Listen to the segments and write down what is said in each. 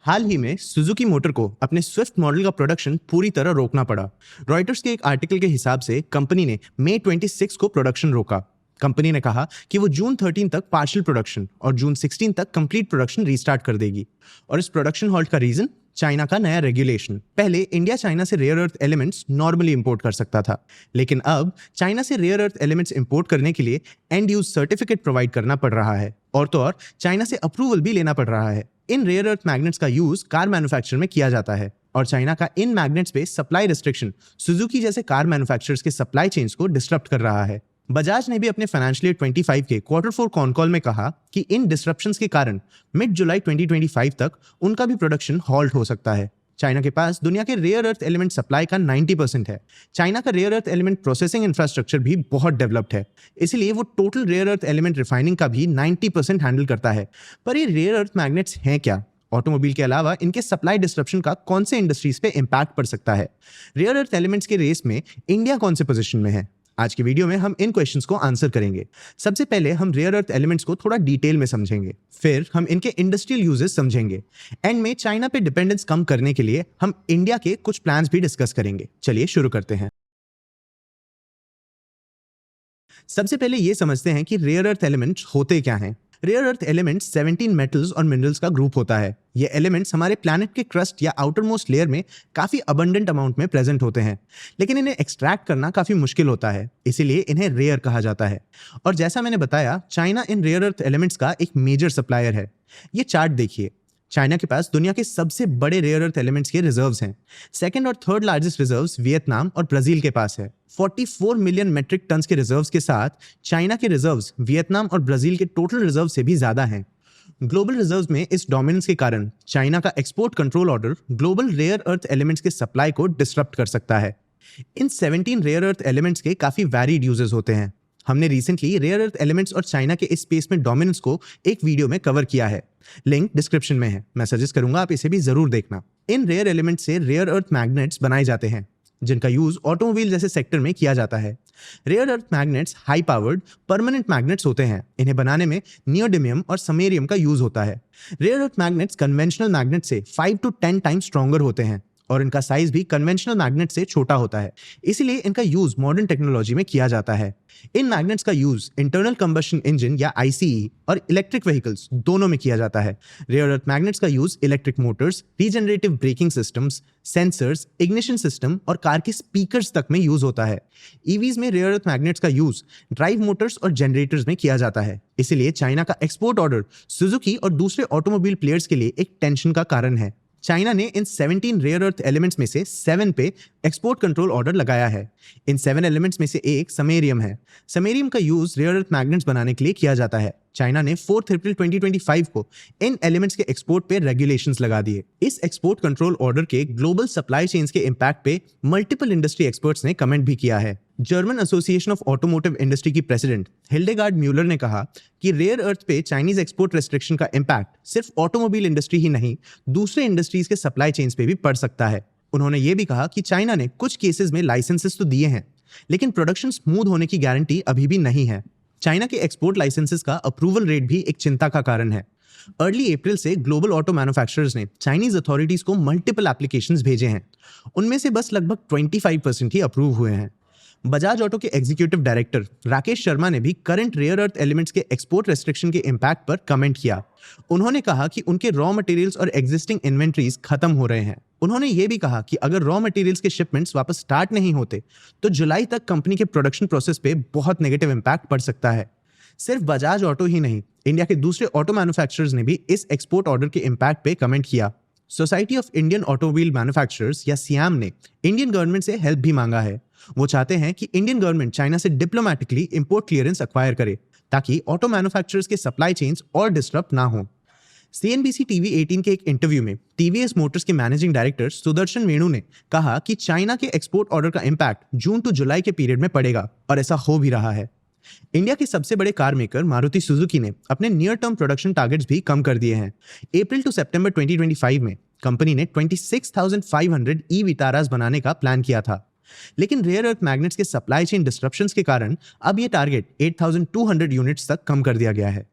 हाल ही में Suzuki motor को अपने स्विफ्ट मॉडल का प्रोडक्शन पूरी तरह रोकना पड़ा। रॉयटर्स के एक आर्टिकल के हिसाब से कंपनी ने मई 26 को प्रोडक्शन रोका। कंपनी ने कहा कि वो जून 13 तक पार्शियल प्रोडक्शन और जून 16 तक कंप्लीट प्रोडक्शन रीस्टार्ट कर देगी। और इस प्रोडक्शन हॉल्ट का रीजन चाइना का नया रेगुलेशन। पहले इंडिया चाइना से rare earth elements normally import कर सकता था, लेकिन अब चाइना से रेयर अर्थ एलिमेंट्स इंपोर्ट करने के लिए एंड यूज सर्टिफिकेट प्रोवाइड करना पड़ रहा है और तो और चाइना से अप्रूवल भी लेना पड़ रहा है। इन रेयर अर्थ मैग्नेट्स का यूज कार मैन्युफैक्चर में किया जाता है और चाइना का इन मैग्नेट्स पे सप्लाई रिस्ट्रिक्शन सुजुकी जैसे कार मैन्युफैक्चरर्स के सप्लाई चेन्स को डिस्टर्ब कर रहा है। बजाज ने भी अपने फाइनेंशियल ईयर 25 के Q4 कॉन कॉल में कहा कि इन डिस्ट्रप्शंस के कारण मिड जुलाई 2025 तक उनका भी प्रोडक्शन हॉल्ट हो सकता है। चाइना के पास दुनिया के रेयर अर्थ एलिमेंट सप्लाई का 90% है। चाइना का rare earth element processing infrastructure भी बहुत डेवलप्ड है, इसलिए वो total rare earth element refining का भी 90% हैंडल करता है। पर ये रेयर अर्थ मैग्नेट्स हैं क्या? ऑटोमोबाइल के अलावा इनके सप्लाई डिस्ट्रप्शन का कौन से इंडस्ट्रीज पे इंपैक्ट पड़ सकता है? रेयर अर्थ एलिमेंट्स के रेस में इंडिया कौन से पोजीशन में है? आज की वीडियो में हम इन क्वेश्चंस को आंसर करेंगे। सबसे पहले हम रेयर अर्थ एलिमेंट्स को थोड़ा डिटेल में समझेंगे, फिर हम इनके इंडस्ट्रियल यूजेस समझेंगे, एंड में चाइना पे डिपेंडेंस कम करने के लिए हम इंडिया के कुछ प्लान्स भी डिस्कस करेंगे। चलिए शुरू करते हैं। सबसे पहले ये समझते हैं कि रेयर अर्थ एलिमेंट्स होते क्या हैं। रेयर अर्थ एलिमेंट्स 17 मेटल्स और मिनरल्स का ग्रुप होता है। ये एलिमेंट्स हमारे प्लैनेट के क्रस्ट या आउटर मोस्ट लेयर में काफी अबंडेंट अमाउंट में प्रेजेंट होते हैं, लेकिन इन्हें एक्सट्रैक्ट करना काफी मुश्किल होता है, इसीलिए इन्हें रेयर कहा जाता है। और जैसा मैंने बताया, चाइना इन रेयर अर्थ एलिमेंट्स का एक मेजर सप्लायर है। ये चार्ट देखिए, चाइना के पास दुनिया के सबसे बड़े रेयर अर्थ एलिमेंट्स के रिजर्व्स हैं। सेकंड और थर्ड लार्जेस्ट रिजर्व्स वियतनाम और ब्राजील के पास है। 44 मिलियन मेट्रिक टन्स के रिजर्व्स के साथ चाइना के रिजर्व्स वियतनाम और ब्राजील के टोटल रिजर्व से भी ज्यादा हैं। ग्लोबल रिजर्व्स में इस डोमिनेंस के कारण चाइना का export control order global rare earth elements के सप्लाई को डिसरप्ट कर सकता है। इन 17 रेयर अर्थ एलिमेंट्स के काफी वैरिड यूजेस होते हैं। हमने रिसेंटली रेयर अर्थ एलिमेंट्स और चाइना के इस स्पेस में डोमिनेंस को एक वीडियो में कवर किया है, लिंक डिस्क्रिप्शन में है। मैं सजेस्ट करूंगा आप इसे भी जरूर देखना। इन रेयर एलिमेंट से रेयर अर्थ मैग्नेट्स बनाए जाते हैं, जिनका यूज ऑटोमोबाइल जैसे सेक्टर में किया जाता है। Rare earth magnets high powered permanent magnets होते हैं। इन्हें बनाने में नियोडिमियम और समैरियम का यूज होता है। Rare earth magnets conventional magnet से 5 to 10 टाइम्स स्ट्रॉन्गर होते हैं और इनका साइज भी कन्वेंशनल मैग्नेट से छोटा होता है, इसीलिए इनका यूज मॉडर्न टेक्नोलॉजी में किया जाता है। इन मैग्नेट्स का यूज इंटरनल कंबशन इंजन या आईसीई और इलेक्ट्रिक व्हीकल्स दोनों में किया जाता है। रेयर अर्थ मैग्नेट्स का use electric Motors, regenerative braking systems, sensors, ignition system और कार के स्पीकर्स तक में यूज होता है। ईवीज में रेयर अर्थ मैग्नेट्स का यूज ड्राइव मोटर्स और जनरेटर्स में किया जाता है, इसीलिए चाइना का एक्सपोर्ट ऑर्डर सुजुकी और दूसरे ऑटोमोबाइल प्लेयर्स के लिए एक टेंशन का कारण है। चाइना ने इन 17 रेयर अर्थ एलिमेंट्स में से 7 पे एक्सपोर्ट कंट्रोल ऑर्डर लगाया है। इन 7 एलिमेंट्स में से एक समैरियम है। समैरियम का यूज रेयर अर्थ मैग्नेट्स बनाने के लिए किया जाता है। चाइना ने 4 अप्रैल 2025 को इन एलिमेंट्स के एक्सपोर्ट पे रेगुलेशंस लगा दिए। इस एक्सपोर्ट कंट्रोल ऑर्डर के ग्लोबल सप्लाई चेन्स के इंपैक्ट पे मल्टीपल इंडस्ट्री एक्सपर्ट्स ने कमेंट भी किया है। German association of automotive industry की प्रेसिडेंट हिल्डेगार्ड म्यूलर ने कहा कि रेयर अर्थ पे चाइनीज एक्सपोर्ट रेस्ट्रिक्शन का इंपैक्ट सिर्फ ऑटोमोबाइल इंडस्ट्री ही नहीं, दूसरे इंडस्ट्रीज के सप्लाई चेन्स पे भी पड़ सकता है। उन्होंने ये भी कहा कि चाइना ने कुछ केसेस में लाइसेंसेस तो दिए हैं, लेकिन प्रोडक्शन स्मूथ होने की गारंटी अभी भी नहीं है। चाइना के एक्सपोर्ट लाइसेंसेस का अप्रूवल रेट भी एक चिंता का कारण है। अर्ली अप्रैल से ग्लोबल ऑटो मैन्युफैक्चरर्स ने चाइनीज अथॉरिटीज को मल्टीपल एप्लीकेशंस भेजे हैं। उनमें से बस लगभग 25% ही अप्रूव हुए हैं। बजाज ऑटो के एग्जीक्यूटिव डायरेक्टर राकेश शर्मा ने भी करंट रेयर अर्थ एलिमेंट्स के एक्सपोर्ट रेस्ट्रिक्शन के इंपैक्ट पर कमेंट किया। उन्होंने कहा कि उनके रॉ मटेरियल्स और एग्जिस्टिंग इन्वेंट्रीज खत्म हो रहे हैं। उन्होंने ये भी कहा कि अगर रॉ मटेरियल्स के शिपमेंट्स वापस स्टार्ट नहीं होते तो जुलाई तक कंपनी के प्रोडक्शन प्रोसेस पे बहुत नेगेटिव इंपैक्ट पड़ सकता है। सिर्फ बजाज ऑटो ही नहीं, इंडिया के दूसरे ऑटो मैन्युफैक्चरर्स ने भी इस एक्सपोर्ट ऑर्डर के इंपैक्ट पे कमेंट किया। Society of Indian automobile manufacturers या सियाम ने इंडियन गवर्नमेंट से हेल्प भी मांगा है। वो चाहते हैं कि इंडियन गवर्नमेंट चाइना से डिप्लोमेटिकली इंपोर्ट क्लियरेंस एक्वायर करे, ताकि ऑटो मैन्युफैक्चरर्स के सप्लाई चेन्स और डिस्टर्ब ना हो। CNBC TV 18 के एक इंटरव्यू में TVS मोटर्स के मैनेजिंग डायरेक्टर सुदर्शन वेणु ने कहा कि चाइना के एक्सपोर्ट ऑर्डर का इंपैक्ट जून टू जुलाई के पीरियड में पड़ेगा, और ऐसा हो भी रहा है। इंडिया के सबसे बड़े कार मेकर मारुति सुजुकी ने अपने नियर टर्म प्रोडक्शन टारगेट्स भी कम कर दिए हैं। अप्रैल टू सितंबर 2025 में कंपनी ने 26,500 ई विटारास बनाने का प्लान किया था, लेकिन रेयर अर्थ मैग्नेट्स के सप्लाई चेन डिस्ट्रप्शंस के कारण अब यह टारगेट 8,200 यूनिट्स तक कम कर दिया गया है।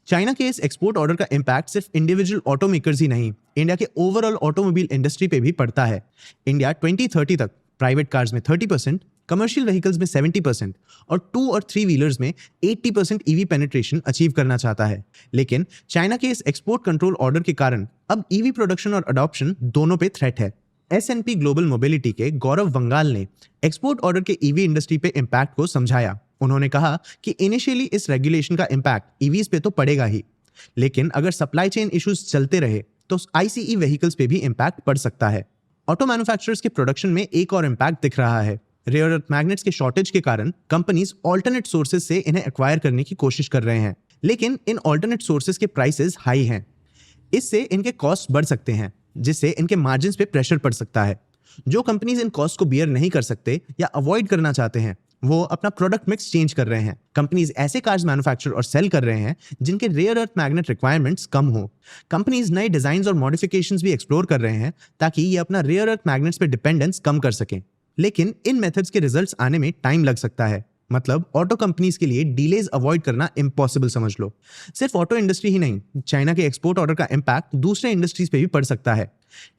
चाइना के इस एक्सपोर्ट ऑर्डर का इम्पैक्ट सिर्फ इंडिविजुअल ऑटोमेकर्स ही नहीं, इंडिया के ओवरऑल ऑटोमोबाइल इंडस्ट्री पे भी पड़ता है। इंडिया 2030 तक प्राइवेट कार्स में 30%, कमर्शियल व्हीकल्स में 70% और 2 और 3 व्हीलर्स में 80% ईवी पेनिट्रेशन अचीव करना चाहता है। लेकिन चाइना के इस एक्सपोर्ट कंट्रोल ऑर्डर के कारण अब ईवी प्रोडक्शन और अडॉप्शन दोनों पे थ्रेट है। S&P ग्लोबल मोबिलिटी के गौरव वंगाल ने एक्सपोर्ट ऑर्डर के ईवी इंडस्ट्री पे इम्पैक्ट को समझाया। उन्होंने कहा कि इनिशियली इस रेगुलेशन का इम्पैक्ट ईवीज पे तो पड़ेगा ही, लेकिन अगर सप्लाई चेन इश्यूज चलते रहे तो ICE व्हीकल्स पे भी इम्पैक्ट पड़ सकता है। ऑटो मैन्युफैक्चरर्स के प्रोडक्शन में एक और इम्पैक्ट दिख रहा है। रेयर अर्थ मैग्नेट्स के शॉर्टेज के कारण कंपनीज ऑल्टरनेट सोर्सेज से इन्हें एक्वायर करने की कोशिश कर रहे हैं, लेकिन इन ऑल्टरनेट सोर्सेज के प्राइसेस हाई हैं। इससे इनके कॉस्ट बढ़ सकते हैं, जिससे इनके मार्जिन्स पे प्रेशर पड़ सकता है। जो कंपनीज इन कॉस्ट को बियर नहीं कर सकते या अवॉइड करना चाहते हैं, वो अपना प्रोडक्ट मिक्स चेंज कर रहे हैं। कंपनीज ऐसे कार्स मैन्युफैक्चर और सेल कर रहे हैं जिनके रेयर अर्थ मैग्नेट रिक्वायरमेंट्स कम हो। कंपनीज नए डिजाइन और मॉडिफिकेशंस भी एक्सप्लोर कर रहे हैं ताकि ये अपना रेयर अर्थ मैग्नेट्स पे डिपेंडेंस कम कर सकें। लेकिन इन मेथड्स के रिजल्ट्स आने में टाइम लग सकता है। मतलब ऑटो कंपनीज के लिए डिलेज अवॉइड करना इम्पॉसिबल समझ लो। सिर्फ ऑटो इंडस्ट्री ही नहीं, चाइना के एक्सपोर्ट ऑर्डर का इम्पैक्ट दूसरे इंडस्ट्रीज पे भी पड़ सकता है।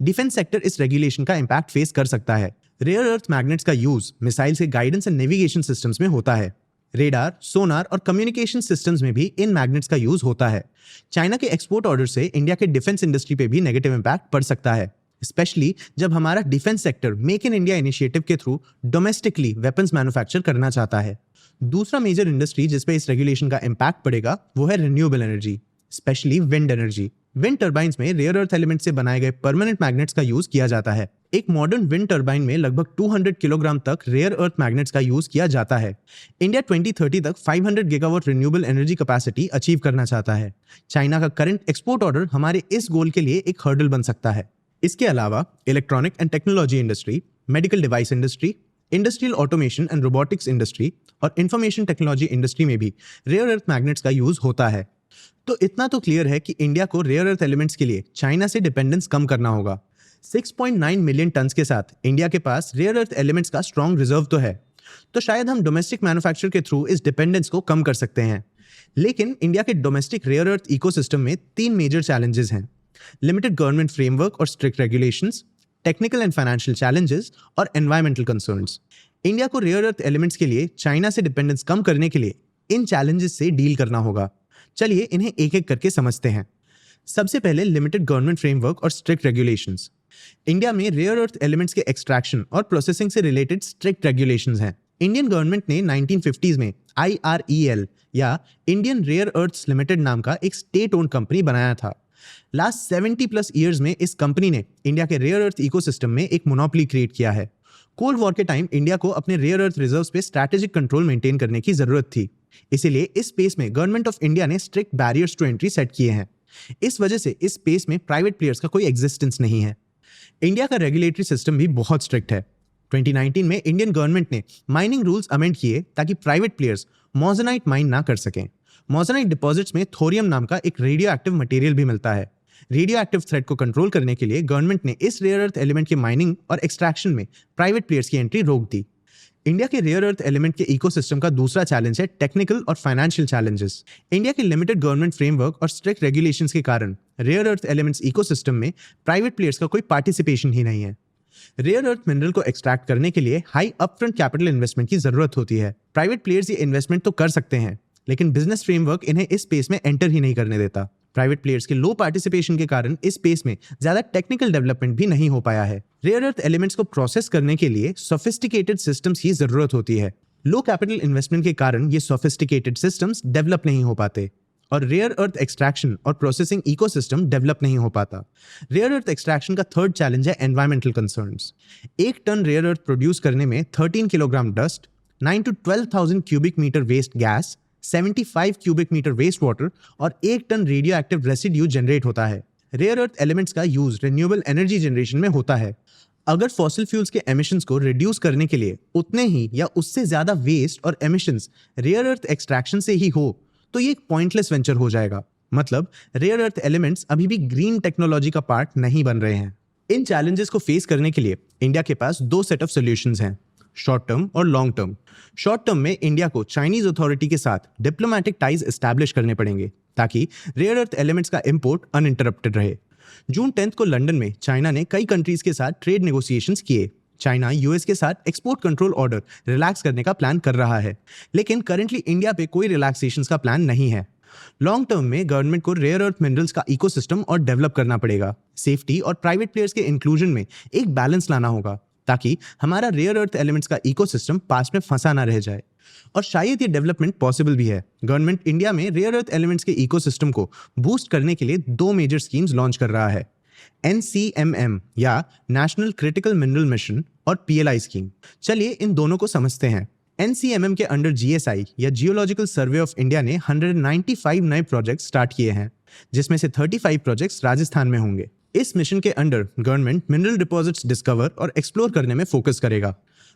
डिफेंस सेक्टर इस रेगुलेशन का इम्पैक्ट फेस कर सकता है। रेयर अर्थ मैग्नेट्स का यूज मिसाइल्स के गाइडेंस एंड नेविगेशन सिस्टम्स में होता है। रेडार, सोनार और कम्युनिकेशन सिस्टम्स में भी इन मैग्नेट्स का यूज होता है। चाइना के एक्सपोर्ट ऑर्डर से इंडिया के डिफेंस इंडस्ट्री पे भी नेगेटिव इम्पैक्ट पड़ सकता है, स्पेशली जब हमारा defence sector make in India initiative के थ्रू डोमेस्टिकली वेपन्स मैन्युफैक्चर करना चाहता है। दूसरा मेजर इंडस्ट्री जिस पे इस रेगुलेशन का इम्पैक्ट पड़ेगा वो है renewable energy, specially wind energy. Wind turbines में रेयर अर्थ एलिमेंट से बनाए गए परमानेंट मैग्नेट्स का यूज किया जाता है। एक मॉडर्न विंड टर्बाइन में लगभग 200 किलोग्राम तक रेयर अर्थ मैग्नेट्स का यूज किया जाता है। इंडिया 2030 तक 500 gigawatt renewable energy capacity achieve करना चाहता है। चाइना का करंट एक्सपोर्ट ऑर्डर हमारे इस गोल के लिए एक हर्डल बन सकता है। इसके अलावा electronic and technology industry, medical device industry, industrial automation and robotics industry और इंफॉर्मेशन टेक्नोलॉजी इंडस्ट्री में भी रेयर अर्थ मैग्नेट्स का यूज होता है। तो इतना तो क्लियर है कि इंडिया को रेयर अर्थ एलिमेंट्स के लिए चाइना से डिपेंडेंस कम करना होगा। 6.9 मिलियन टन्स के साथ इंडिया के पास रेयर अर्थ एलिमेंट्स का स्ट्रॉन्ग रिजर्व तो है, तो शायद हम डोमेस्टिक मैन्युफैक्चर के थ्रू इस डिपेंडेंस को कम कर सकते हैं। लेकिन इंडिया के डोमेस्टिक रेयर अर्थ इकोसिस्टम में 3 मेजर चैलेंजेस हैं: लिमिटेड गवर्नमेंट फ्रेमवर्क और strict regulations, technical and financial challenges और एनवायरमेंटल कंसर्न्स। इंडिया को रेयर अर्थ एलिमेंट्स के लिए चाइना से डिपेंडेंस कम करने के लिए इन चैलेंजेस से डील करना होगा। चलिए इन्हें एक एक करके समझते हैं। सबसे पहले लिमिटेड गवर्नमेंट फ्रेमवर्क और स्ट्रिक्ट रेगुलेशंस। इंडिया में रेयर अर्थ एलिमेंट्स के एक्सट्रैक्शन और प्रोसेसिंग से रिलेटेड स्ट्रिक्ट रेगुलेशंस हैं। इंडियन गवर्नमेंट ने 1950s में IREL या इंडियन रेयर अर्थ्स लिमिटेड नाम का एक स्टेट ओन्ड कंपनी बनाया था। लास्ट 70+ ईयर्स में इस कंपनी ने इंडिया के रेयर अर्थ इकोसिस्टम में एक मोनोपोली क्रिएट किया है। कोल्ड वॉर के टाइम इंडिया को अपने रेयर अर्थ रिजर्व्स पे स्ट्रैटेजिक कंट्रोल मेंटेन करने की जरूरत थी, इसीलिए इस स्पेस में गवर्नमेंट ऑफ इंडिया ने strict barriers to entry set किए हैं। इस वजह से इस स्पेस में प्राइवेट प्लेयर्स का कोई एग्जिस्टेंस नहीं है। इंडिया का रेगुलेटरी सिस्टम भी बहुत स्ट्रिक्ट है। 2019 में इंडियन गवर्नमेंट ने माइनिंग रूल्स अमेंड किए ताकि प्राइवेट प्लेयर्स मोजोनाइट माइन ना कर सकें। मोजोनाइट डिपॉजिट्स में थोरियम नाम का एक रेडियो एक्टिव मटेरियल भी मिलता है। रेडियो एक्टिव थ्रेट को कंट्रोल करने के लिए गवर्नमेंट ने इस रेयर अर्थ एलिमेंट के माइनिंग और एक्सट्रैक्शन में प्राइवेट प्लेयर्स की एंट्री रोक दी। इंडिया के रेयर अर्थ एलिमेंट के इकोसिस्टम का दूसरा चैलेंज है टेक्निकल और फाइनेंशियल चैलेंजेस। इंडिया के लिमिटेड गवर्नमेंट फ्रेमवर्क और स्ट्रिक्ट रेगुलेशंस के कारण रेयर अर्थ एलिमेंट्स इकोसिस्टम में प्राइवेट प्लेयर्स का कोई पार्टिसिपेशन ही नहीं है। रेयर अर्थ मिनरल को एक्सट्रैक्ट करने के लिए हाई अपफ्रंट कैपिटल इन्वेस्टमेंट की जरूरत होती है। प्राइवेट प्लेयर्स ये इन्वेस्टमेंट तो कर सकते हैं, लेकिन बिजनेस फ्रेमवर्क इन्हें इस स्पेस में एंटर ही नहीं करने देता। प्राइवेट प्लेयर्स के लो पार्टिसिपेशन के कारण इस स्पेस में ज्यादा टेक्निकल डेवलपमेंट भी नहीं हो पाया है। रेयर अर्थ एलिमेंट्स को प्रोसेस करने के लिए सोफिस्टिकेटेड सिस्टम्स की जरूरत होती है। लो कैपिटल इन्वेस्टमेंट के कारण ये सोफिस्टिकेटेड सिस्टम्स डेवलप नहीं हो पाते और रेयर अर्थ एक्सट्रैक्शन और प्रोसेसिंग इकोसिस्टम डेवलप नहीं हो पाता। रेयर अर्थ एक्सट्रैक्शन का थर्ड चैलेंज है environmental concerns. 1 ton rare earth produce करने में 13 kilogram dust, 9 to 12,000 cubic metre waste gas, 75 cubic metre waste water और 1 ton radioactive residue generate होता है। रेयर अर्थ एलिमेंट्स का यूज रिन्यूएबल एनर्जी जनरेशन में होता है। अगर फॉसिल फ्यूल्स के एमिशंस को रिड्यूस करने के लिए उतने ही या उससे ज्यादा वेस्ट और एमिशंस रेयर अर्थ एक्सट्रैक्शन से ही हो तो ये एक पॉइंटलेस वेंचर हो जाएगा। मतलब रेयर अर्थ एलिमेंट्स अभी भी ग्रीन टेक्नोलॉजी का पार्ट नहीं बन रहे हैं। इन चैलेंजेस को फेस करने के लिए इंडिया के पास 2 सेट ऑफ सॉल्यूशंस हैं, शॉर्ट टर्म और लॉन्ग टर्म। शॉर्ट टर्म में इंडिया को चाइनीज अथॉरिटी के साथ डिप्लोमेटिक टाइज एस्टैब्लिश करने पड़ेंगे ताकि रेयर अर्थ एलिमेंट्स का इंपोर्ट अनइंटरप्टेड रहे। जून 10 को लंदन में चाइना ने कई कंट्रीज के साथ ट्रेड नेगोशिएशंस किए। चाइना यूएस के साथ एक्सपोर्ट कंट्रोल ऑर्डर रिलैक्स करने का प्लान कर रहा है, लेकिन करंटली इंडिया पे कोई रिलैक्सेशंस का प्लान नहीं है। लॉन्ग टर्म में गवर्नमेंट को रेयर अर्थ मिनरल्स का इकोसिस्टम और डेवलप करना पड़ेगा। सेफ्टी और प्राइवेट प्लेयर्स के इंक्लूजन में एक बैलेंस लाना होगा ताकि हमारा रेयर अर्थ एलिमेंट्स का इकोसिस्टम पास में फंसा ना रह जाए। और शायद ये डेवलपमेंट पॉसिबल भी है। गवर्नमेंट इंडिया में रेयर अर्थ एलिमेंट्स के इकोसिस्टम को बूस्ट करने के लिए 2 मेजर स्कीम्स लॉन्च कर रहा है, NCMM या नेशनल क्रिटिकल मिनरल मिशन और PLI स्कीम। चलिए इन दोनों को समझते हैं। NCMM के अंडर GSI या जियोलॉजिकल सर्वे ऑफ इंडिया ने 195 नए प्रोजेक्ट स्टार्ट किए हैं, जिसमें से 35 प्रोजेक्ट्स राजस्थान में होंगे। इस मिशन के under government mineral deposits discover और एक्सप्लोर करने में फोकस करेगा।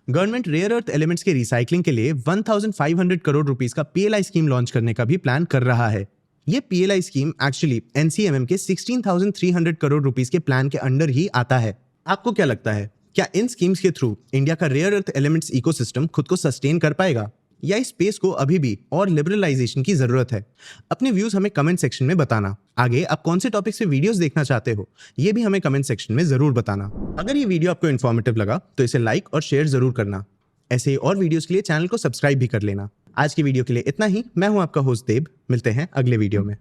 गवर्नमेंट रेयर अर्थ एलिमेंट्स के रिसाइकलिंग के लिए 1500 करोड़ रुपीस का PLI स्कीम लॉन्च करने का भी प्लान कर रहा है। ये PLI स्कीम एक्चुअली NCMM के 16,300 करोड़ रुपीस के प्लान के अंडर ही आता है। आपको क्या लगता है, क्या इन स्कीम्स के थ्रू इंडिया का रेयर अर्थ एलिमेंट्स इकोसिस्टम खुद को सस्टेन कर पाएगा, या इस स्पेस को अभी भी और लिबरलाइजेशन की जरूरत है? अपने व्यूज हमें कमेंट सेक्शन में बताना। आगे आप कौन से टॉपिक से वीडियोस देखना चाहते हो, ये भी हमें कमेंट सेक्शन में जरूर बताना। अगर ये वीडियो आपको इन्फॉर्मेटिव लगा तो इसे लाइक और शेयर जरूर करना। ऐसे ही और वीडियोस के लिए चैनल को सब्सक्राइब भी कर लेना। आज की वीडियो के लिए इतना ही। मैं हूं आपका होस्ट देब। मिलते हैं अगले वीडियो में।